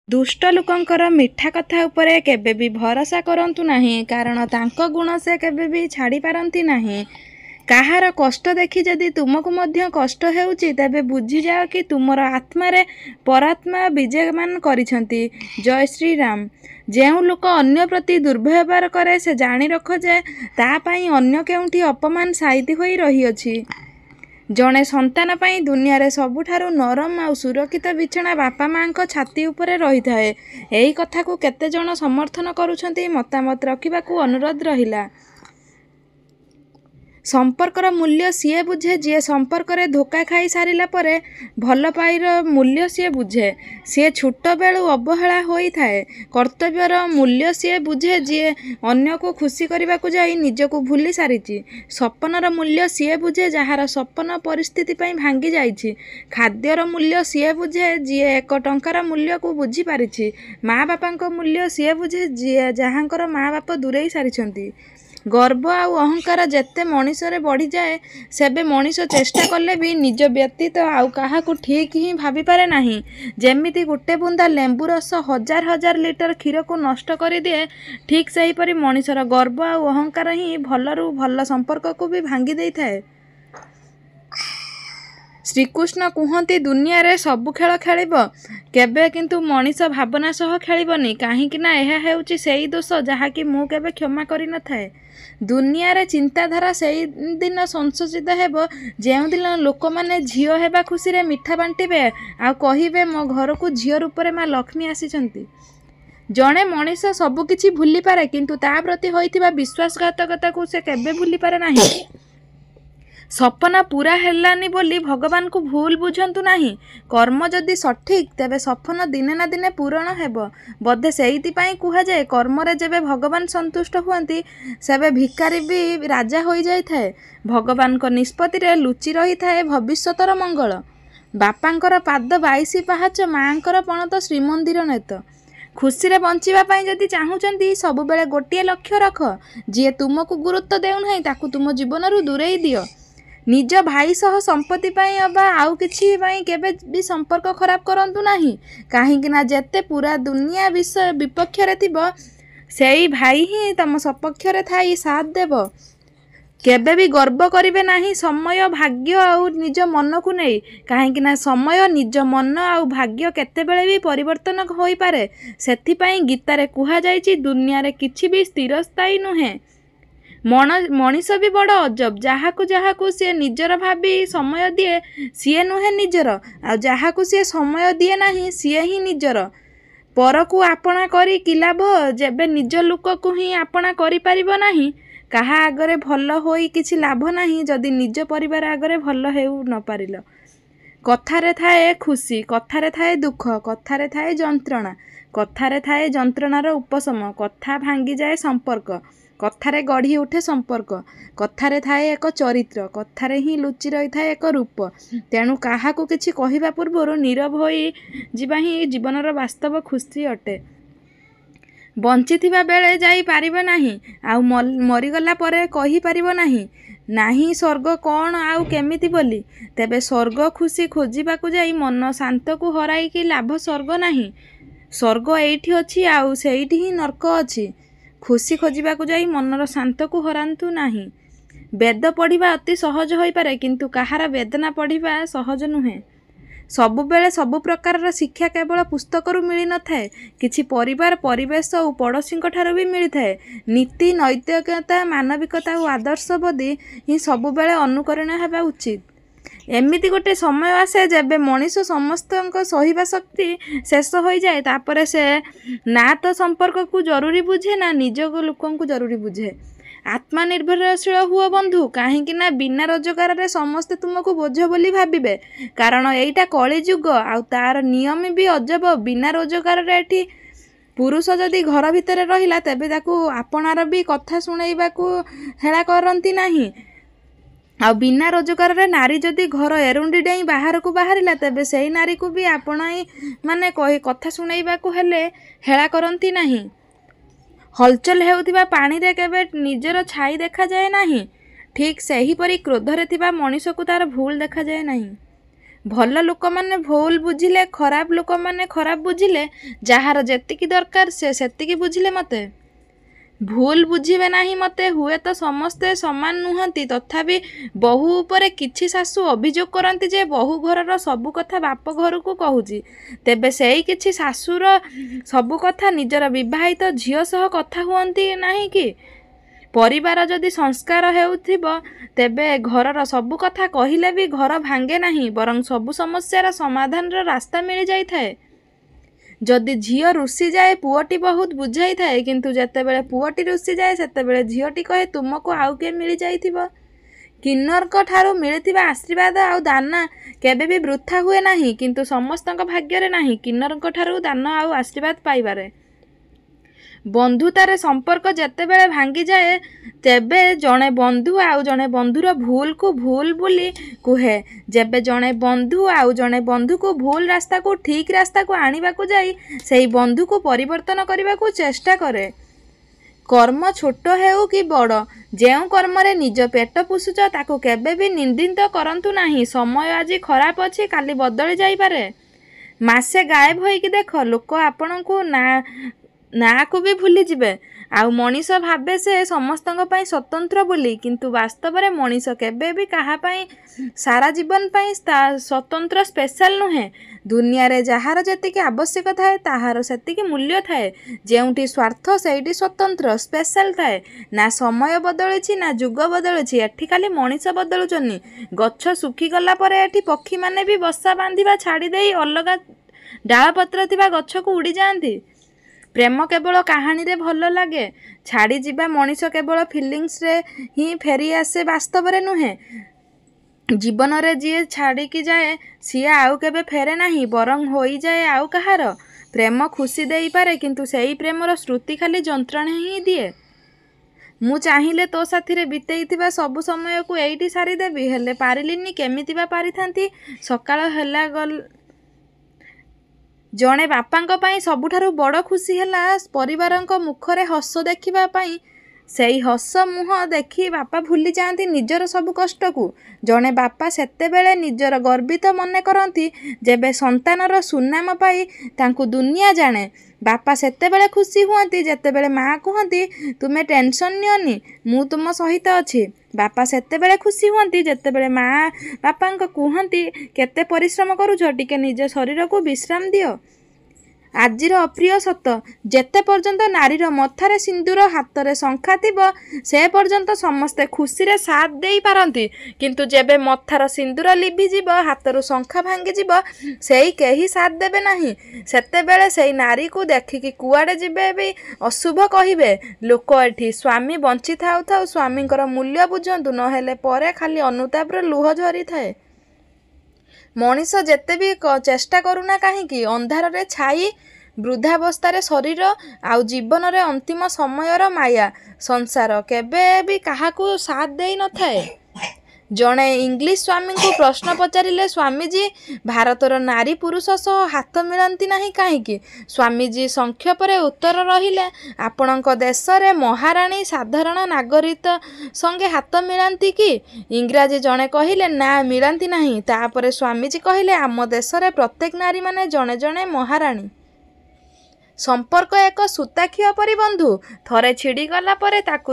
दुष्ट लोकंकर मिठा कथा उपरे केबे भी भरोसा करंतु नहीं, कारण तांको गुण से केबे भी छाड़ी पारंती नहीं। काहार कष्ट देखि जदि तुमको मध्य कष्ट हेउची तेबे बुझी जाओ कि तुमर आत्मारे परात्मा विजयमान करिसंती। जय श्री राम। जेउ लोक अन्य प्रति दुर्व्यवहार करे से जानी रख जे ता पई अन्य केउठी अपमान साइती होई रही अछि। जड़े संतान पाई दुनिया रे सबुठारु नरम आ सुरक्षित बिछଣା बापा माँ छाती उपरे रही थाए। एही कथा को केते जण समर्थन करुछंती मतामत रखिबाकू अनुरोध रहिला। संपर्कर मूल्य सीए बुझे जी संपर्क रे धोखा खाई सारिला परे भल पाईर मूल्य सीए बुझे। सी छोट बेलू अवहेला होई थाए। कर्तव्यर मूल्य सीए बुझे जी अन्य को खुशी करने को जाई निजको भूली सारिची। सपनर मूल्य सीए बुझे जहार सपन परिस्थिति पई भांगी जाइछि। खाद्यर मूल्य सीए बुझे जी एक टंकार मूल्य को बुझी पारिछि। माँ बापा मूल्य सीए बुझे जी जहांकर माँ बाप दूरेई सारिछंती। गर्व आ अहंकार जेते मनीषरे बढ़ी जाए सेबे मनीष चेष्टा कले भी निज व्यतीत आउ काहाकू ठीक ही भाभी पारे नाही। जेमिति गोटे बुंदा लेंबू रस हजार हजार लिटर क्षीर को नष्ट कर दिए, ठीक सही परी मनीषर गर्व आ अहंकार ही भलरू भल संपर्क को भी भांगी देई थाए। श्रीकृष्ण कहते दुनिया रे सबु खेल खेलिब केबे किंतु मनीष भावना सह खेलिबनी, काहींकि ना एहा हेउची सेही दोष जहाँकि मु केबे क्षमा करि न थाए। दुनिया रे चिंताधारा सेही दिन संशोधित हेब जेउ दिन लोक माने झियो हेबा खुशी रे मिठा बांटिबे आ कहिबे मो घर को झियो रूप रे माँ लक्ष्मी आसीचंती। जड़े मनीष सबु किछि भूली पारे किंतु ता प्रति होइथिबा विश्वासघातकता को से केबे भूली पारे नाही। सपना पूरा हेलानी बोली भगवान को भूल बुझंतु नाही। कर्म जदि सठिक तेबे सपन दिने ना दिने पूरण हेब। बोधे सेइति पई कुहा जाए कर्म रे जेबे भगवान संतुष्ट हुअंती सेबे भिकारी भी राजा होई जाय थाए। भगवान को निष्पत्ति रे लुचि रही थाए भविष्यतर मंगल। बापांकर पाद 22 पाहाच मांकर पणत श्रीमंदिर नेत। खुशी रे बंचिबा पई जदि चाहुचंती सब बेले गोटिए लक्ष्य रख। जे तुमको गुरुत्व देउ नाही ताकू तुम जीवन रु दूरेई दियो। निज भाई सह संपत्ति पाई अबा आउ किछि पाई केबे भी संपर्क खराब करंतु नाही, काहींकि ना जेते पूरा दुनिया विषय विपक्ष रे थिबो सेई भाई ही तम सपक्ष रे थाई साथ देबो। केबे भी गर्व करिवे नाही समय भाग्य आउ निज मन को नै, काहींकि ना समय निज मन आउ भाग्य केतेबेले भी परिवर्तन होई पारे। सेथि पई गीता रे कुहा जाईची दुनिया रे किछि भी स्थिर स्थायी नुहे। मनीष भी बड़ अजब जहाकू सी निजर भाभी समय दिए सी नुहे निजर, आ जहाकू सी समय दिए नाही सी ही निजर। पर को आपणा करी कि लाभ जेबे निज लोक को ही आपणा करि परिबो नाही। काहा आगरे भल होई किछि लाभ नाही जदि निज परिवार आगरे भल हेउ न पारिल। कथारे थाए खुशी, कथारे थाए दुख, कथारे थाए जंत्रणा, कथारे थाए जंत्रणार उपशम, कथा भांगी जाए संपर्क, कथारे गढ़ी उठे संपर्क, कथारे थाए एक चरित्र, कथारे ही लुचि रही थाए एक रूप। तेणु काहाकू किछि कहिबा पूर्वरु नीरव होई जिबा ही जीवनर वास्तव खुशी अटे। बंचिथिबा बेले जाई पारिबो नाही, आउ मरिगला परे कहि पारिबो नाही नाही स्वर्ग कौन आउ केमिति बोली। तेबे स्वर्ग खुशी खोजिबाकू जाई मन शांत को हराई कि लाभ स्वर्ग नाही। स्वर्ग एइठी अछि आउ सेइठी ही नरक अछि। खुशी खोजिबाकू जाई मनर शांत को हरांतु नाही। वेद पढ़िबा अति सहज होई पारे किंतु काहार वेदना पढ़िबा सहज नुहे। सबु बेले सबु प्रकार शिक्षा केवल पुस्तकरू मिली न थाए, किछि परिवार परिवेश और पड़ोसी ठारू भी मिली थाए। नीति नैतिकता मानविकता और आदर्शवादी ही सबु बेले अनुकरणीय हेबा उचित। एमिति गोटे समय आसे जेबे मनीष समस्त सहिबा शक्ति शेष हो जाए, तापरे से ना तो संपर्क को जरूरी बुझे ना निज लोकों को जरूरी बुझे। आत्मनिर्भरशील हुआ बंधु, काहींकि ना बिना रोजगार रे समस्ते तुमको बोझ बोली भाबिबे। कारण एइटा कली जुग आ तार नियम भी अजब। बिना रोजगार रे एठी पुरुष जदि घर भितर रहिला तेबे ताकू आपणार भी कथा सुनैबाकू हेला करंती नाही। आ बिना रोजगार रे नारी जदि घर एरुंडी डेई बाहर को बाहरिला तेबे सेही नारी को भी आपणाई माने कही कथा सुनैबाकू हेले हेला करंती नाही। हलचल हेउथिबा पानी रे केबे निजर छाई देखा जाए नाही, ठीक सेही परी क्रोध रे थिबा मनीष को तार भूल देखा जाए नाही। ଭଲ ଲୋକମାନେ ଭୁଲ ବୁଝିଲେ, ଖରାପ ଲୋକମାନେ ଖରାପ ବୁଝିଲେ, ଯାହାର ଯେତିକି ଦରକାର ସେ ସେତିକି ବୁଝିଲେ ମୋତେ ଭୁଲ ବୁଝିବେ ନାହିଁ। ମୋତେ ହୁଏତ ସମସ୍ତେ ସମାନ ନୁହନ୍ତି, ତଥାପି ବୋହୂ ଉପରେ କିଛି ଶାଶୁ ଅଭିଯୋଗ କରନ୍ତି ଯେ ବୋହୂ ଘରର ସବୁ କଥା ବାପ ଘରକୁ କହୁଛି। ତେବେ ସେଇ କିଛି ଶାଶୁର ସବୁ କଥା ନିଜର ବିବାହିତ ଝିଅ ସହ କଥା ହୁଅନ୍ତି ନାହିଁ କି? ପରିବାର ଯଦି ସଂସ୍କାର ହେଉଥିବ ତେବେ ଘରର ସବୁ କଥା କହିଲେ ବି ଘର ଭାଙ୍ଗେ ନାହିଁ, ବରଂ ସବୁ ସମସ୍ୟାର ସମାଧାନର ରାସ୍ତା ମିଳିଯାଇଥାଏ। ଯଦି ଝିଅ ରୁଷିଯାଏ ପୁଅଟି ବହୁତ ବୁଝାଇଥାଏ, କିନ୍ତୁ ଯେତେବେଳେ ପୁଅଟି ରୁଷିଯାଏ ସେତେବେଳେ ଝିଅଟି କହେ ତୁମକୁ ଆଉ କିଏ ମିଳିଯାଇଥିବ। କିନ୍ନରଙ୍କ ଠାରୁ ମିଳିଥିବା ଆଶୀର୍ବାଦ ଆଉ ଦାନ କେବେ ବି ବୃଥା ହୁଏ ନାହିଁ, କିନ୍ତୁ ସମସ୍ତଙ୍କ ଭାଗ୍ୟରେ ନାହିଁ କିନ୍ନରଙ୍କ ଠାରୁ ଦାନ ଆଉ ଆଶୀର୍ବାଦ ପାଇବାରେ। ବନ୍ଧୁତାରେ ସମ୍ପର୍କ ଯେତେବେଳେ ଭାଙ୍ଗିଯାଏ ତେବେ ଜଣେ ବନ୍ଧୁ ଆଉ ଜଣେ ବନ୍ଧୁର ଭୁଲକୁ ଭୁଲ ବୋଲି କୁହେ। ଯେବେ ଜଣେ ବନ୍ଧୁ ଆଉ ଜଣେ ବନ୍ଧୁକୁ ଭୁଲ ରାସ୍ତାକୁ ଠିକ୍ ରାସ୍ତାକୁ ଆଣିବାକୁ ଯାଇ ସେହି ବନ୍ଧୁକୁ ପରିବର୍ତ୍ତନ କରିବାକୁ ଚେଷ୍ଟା କରେ। କର୍ମ ଛୋଟ ହେଉ କି ବଡ଼, ଯେଉଁ କର୍ମରେ ନିଜ ପେଟ ପୋଷୁଛ ତାକୁ କେବେ ବି ନିନ୍ଦିତ କରନ୍ତୁ ନାହିଁ। ସମୟ ଆଜି ଖରାପ ଅଛି, କାଲି ବଦଳି ଯାଇପାରେ। ମାସେ ଗାୟବ ହୋଇକି ଦେଖ, ଲୋକ ଆପଣଙ୍କୁ ନାଁକୁ ବି ଭୁଲିଯିବେ। ଆଉ ମଣିଷ ଭାବେ ସେ ସମସ୍ତଙ୍କ ପାଇଁ ସ୍ୱତନ୍ତ୍ର ବୋଲି, କିନ୍ତୁ ବାସ୍ତବରେ ମଣିଷ କେବେ ବି କାହା ପାଇଁ ସାରା ଜୀବନ ପାଇଁ ସ୍ୱତନ୍ତ୍ର ସ୍ପେଶାଲ ନୁହେଁ। ଦୁନିଆରେ ଯାହାର ଯେତିକି ଆବଶ୍ୟକ ଥାଏ ତାହାର ସେତିକି ମୂଲ୍ୟ ଥାଏ। ଯେଉଁଠି ସ୍ୱାର୍ଥ ସେଇଠି ସ୍ୱତନ୍ତ୍ର ସ୍ପେଶାଲ ଥାଏ। ନା ସମୟ ବଦଳିଛି ନା ଯୁଗ ବଦଳିଛି, ଏଠି ଖାଲି ମଣିଷ ବଦଳୁଛନ୍ତି। ଗଛ ଶୁଖିଗଲା ପରେ ଏଠି ପକ୍ଷୀମାନେ ବି ବସା ବାନ୍ଧିବା ଛାଡ଼ି ଦେଇ ଅଲଗା ଡାଳପତ୍ର ଥିବା ଗଛକୁ ଉଡ଼ିଯାଆନ୍ତି। ପ୍ରେମ କେବଳ କାହାଣୀରେ ଭଲ ଲାଗେ, ଛାଡ଼ିଯିବା ମଣିଷ କେବଳ ଫିଲିଂସରେ ହିଁ ଫେରି ଆସେ, ବାସ୍ତବରେ ନୁହେଁ। ଜୀବନରେ ଯିଏ ଛାଡ଼ିକି ଯାଏ ସିଏ ଆଉ କେବେ ଫେରେ ନାହିଁ, ବରଂ ହୋଇଯାଏ ଆଉ କାହାର। ପ୍ରେମ ଖୁସି ଦେଇପାରେ, କିନ୍ତୁ ସେଇ ପ୍ରେମର ସ୍ମୃତି ଖାଲି ଯନ୍ତ୍ରଣା ହିଁ ଦିଏ। ମୁଁ ଚାହିଁଲେ ତୋ ସାଥିରେ ବିତେଇଥିବା ସବୁ ସମୟକୁ ଏଇଠି ସାରିଦେବି, ହେଲେ ପାରିଲିନି। କେମିତି ବା ପାରିଥାନ୍ତି? ସକାଳ ହେଲା ଜଣେ ବାପାଙ୍କ ପାଇଁ ସବୁଠାରୁ ବଡ଼ ଖୁସି ହେଲା ପରିବାରଙ୍କ ମୁଖରେ ହସ ଦେଖିବା ପାଇଁ। ସେଇ ହସ ମୁହଁ ଦେଖି ବାପା ଭୁଲି ଯାଆନ୍ତି ନିଜର ସବୁ କଷ୍ଟକୁ। ଜଣେ ବାପା ସେତେବେଳେ ନିଜର ଗର୍ବିତ ମନେ କରନ୍ତି ଯେବେ ସନ୍ତାନର ସୁନାମ ପାଇ ତାଙ୍କୁ ଦୁନିଆ ଜାଣେ। ବାପା ସେତେବେଳେ ଖୁସି ହୁଅନ୍ତି ଯେତେବେଳେ ମା' କୁହନ୍ତି ତୁମେ ଟେନସନ୍ ନିଅନି, ମୁଁ ତୁମ ସହିତ ଅଛି। ବାପା ସେତେବେଳେ ଖୁସି ହୁଅନ୍ତି ଯେତେବେଳେ ମା' ବାପାଙ୍କ କୁହନ୍ତି କେତେ ପରିଶ୍ରମ କରୁଛ, ଟିକେ ନିଜ ଶରୀରକୁ ବିଶ୍ରାମ ଦିଅ। ଆଜିର ଅପ୍ରିୟ ସତ, ଯେତେ ପର୍ଯ୍ୟନ୍ତ ନାରୀର ମଥାରେ ସିନ୍ଦୁର, ହାତରେ ଶଙ୍ଖା ଥିବ ସେ ପର୍ଯ୍ୟନ୍ତ ସମସ୍ତେ ଖୁସିରେ ସାଥ ଦେଇପାରନ୍ତି, କିନ୍ତୁ ଯେବେ ମଥାର ସିନ୍ଦୁର ଲିଭିଯିବ, ହାତରୁ ଶଙ୍ଖା ଭାଙ୍ଗିଯିବ, ସେଇ କେହି ସାଥ ଦେବେ ନାହିଁ। ସେତେବେଳେ ସେଇ ନାରୀକୁ ଦେଖିକି କୁଆଡ଼େ ଯିବେ ବି ଅଶୁଭ କହିବେ ଲୋକ। ଏଠି ସ୍ୱାମୀ ବଞ୍ଚିଥାଉ ଥାଉ ସ୍ୱାମୀଙ୍କର ମୂଲ୍ୟ ବୁଝନ୍ତୁ, ନହେଲେ ପରେ ଖାଲି ଅନୁତାପର ଲୁହ ଝରିଥାଏ। ମଣିଷ ଯେତେ ବି ଚେଷ୍ଟା କରୁନା କାହିଁକି, ଅନ୍ଧାରରେ ଛାଇ, ବୃଦ୍ଧାବସ୍ଥାରେ ଶରୀର ଆଉ ଜୀବନରେ ଅନ୍ତିମ ସମୟର ମାୟା, ସଂସାର କେବେ ବି କାହାକୁ ସାଥ ଦେଇ ନଥାଏ। ଜଣେ ଇଂଲିଶ ସ୍ୱାମୀଙ୍କୁ ପ୍ରଶ୍ନ ପଚାରିଲେ, ସ୍ୱାମୀଜୀ, ଭାରତର ନାରୀ ପୁରୁଷ ସହ ହାତ ମିଳନ୍ତି ନାହିଁ କାହିଁକି? ସ୍ୱାମୀଜୀ ସଂକ୍ଷେପରେ ଉତ୍ତର ରହିଲେ, ଆପଣଙ୍କ ଦେଶରେ ମହାରାଣୀ ସାଧାରଣ ନାଗରିକ ସଙ୍ଗେ ହାତ ମିଳାନ୍ତି କି? ଇଂରାଜୀ ଜଣେ କହିଲେ, ନା ମିଳାନ୍ତି ନାହିଁ। ତାପରେ ସ୍ୱାମୀଜୀ କହିଲେ, ଆମ ଦେଶରେ ପ୍ରତ୍ୟେକ ନାରୀମାନେ ଜଣେ ଜଣେ ମହାରାଣୀ। ସମ୍ପର୍କ ଏକ ସୂତାଖିଅ ପରି ବନ୍ଧୁ, ଥରେ ଛିଡ଼ିଗଲା ପରେ ତାକୁ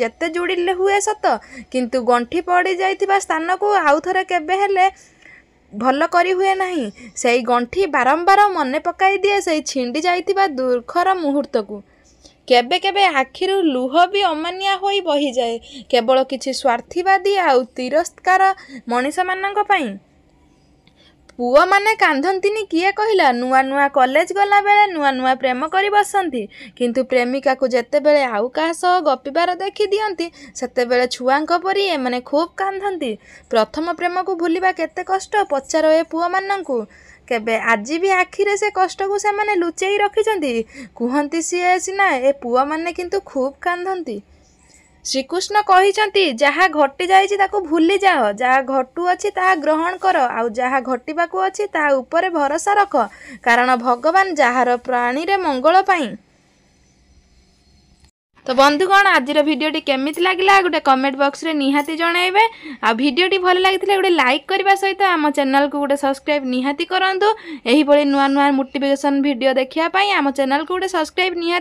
ଯେତେ ଯୋଡ଼ିଲେ ହୁଏ ସତ, କିନ୍ତୁ ଗଣ୍ଠି ପଡ଼ିଯାଇଥିବା ସ୍ଥାନକୁ ଆଉ ଥରେ କେବେ ହେଲେ ଭଲ କରି ହୁଏ ନାହିଁ। ସେଇ ଗଣ୍ଠି ବାରମ୍ବାର ମନେ ପକାଇ ଦିଏ ସେଇ ଛିଣ୍ଡି ଯାଇଥିବା ଦୁଃଖର ମୁହୂର୍ତ୍ତକୁ। କେବେ କେବେ ଆଖିରୁ ଲୁହ ବି ଅମାନିଆ ହୋଇ ବହିଯାଏ, କେବଳ କିଛି ସ୍ୱାର୍ଥୀବାଦୀ ଆଉ ତିରସ୍କାର ମଣିଷମାନଙ୍କ ପାଇଁ। ପୁଅମାନେ କାନ୍ଦନ୍ତିନି କିଏ କହିଲା? ନୂଆ ନୂଆ କଲେଜ ଗଲାବେଳେ ନୂଆ ନୂଆ ପ୍ରେମ କରି ବସନ୍ତି, କିନ୍ତୁ ପ୍ରେମିକାକୁ ଯେତେବେଳେ ଆଉ କାହା ସହ ଗପିବାର ଦେଖି ଦିଅନ୍ତି ସେତେବେଳେ ଛୁଆଙ୍କ ପରି ଏମାନେ ଖୁବ୍ କାନ୍ଦନ୍ତି। ପ୍ରଥମ ପ୍ରେମକୁ ଭୁଲିବା କେତେ କଷ୍ଟ, ପଚାର ଏ ପୁଅମାନଙ୍କୁ। କେବେ ଆଜି ବି ଆଖିରେ ସେ କଷ୍ଟକୁ ସେମାନେ ଲୁଚେଇ ରଖିଛନ୍ତି? କୁହନ୍ତି ସିଏ ସିନା, ଏ ପୁଅମାନେ କିନ୍ତୁ ଖୁବ୍ କାନ୍ଦନ୍ତି। ଶ୍ରୀକୃଷ୍ଣ କହିଛନ୍ତି, ଯାହା ଘଟି ଯାଇଛି ତାକୁ ଭୁଲି ଯାଅ, ଯାହା ଘଟୁଅଛି ତାହା ଗ୍ରହଣ କର, ଆଉ ଯାହା ଘଟିବାକୁ ଅଛି ତାହା ଉପରେ ଭରସା ରଖ, କାରଣ ଭଗବାନ ଯାହାର ପ୍ରାଣୀରେ ମଙ୍ଗଳ ପାଇଁ तो बंधुगण आज भिडियोटी केमिति लगिला गोटे कमेंट बॉक्स रे निहाती जणाइबे। आ भिडियोटी भल लागिथिले गोटे लाइक करबा सहित आम चैनल को गोटे सब्सक्राइब निहाती करंतु। एही भली नुआ नुआ मोटिवेशन वीडियो देखिया पई आम चैनल को गोटे सब्सक्राइब निहाती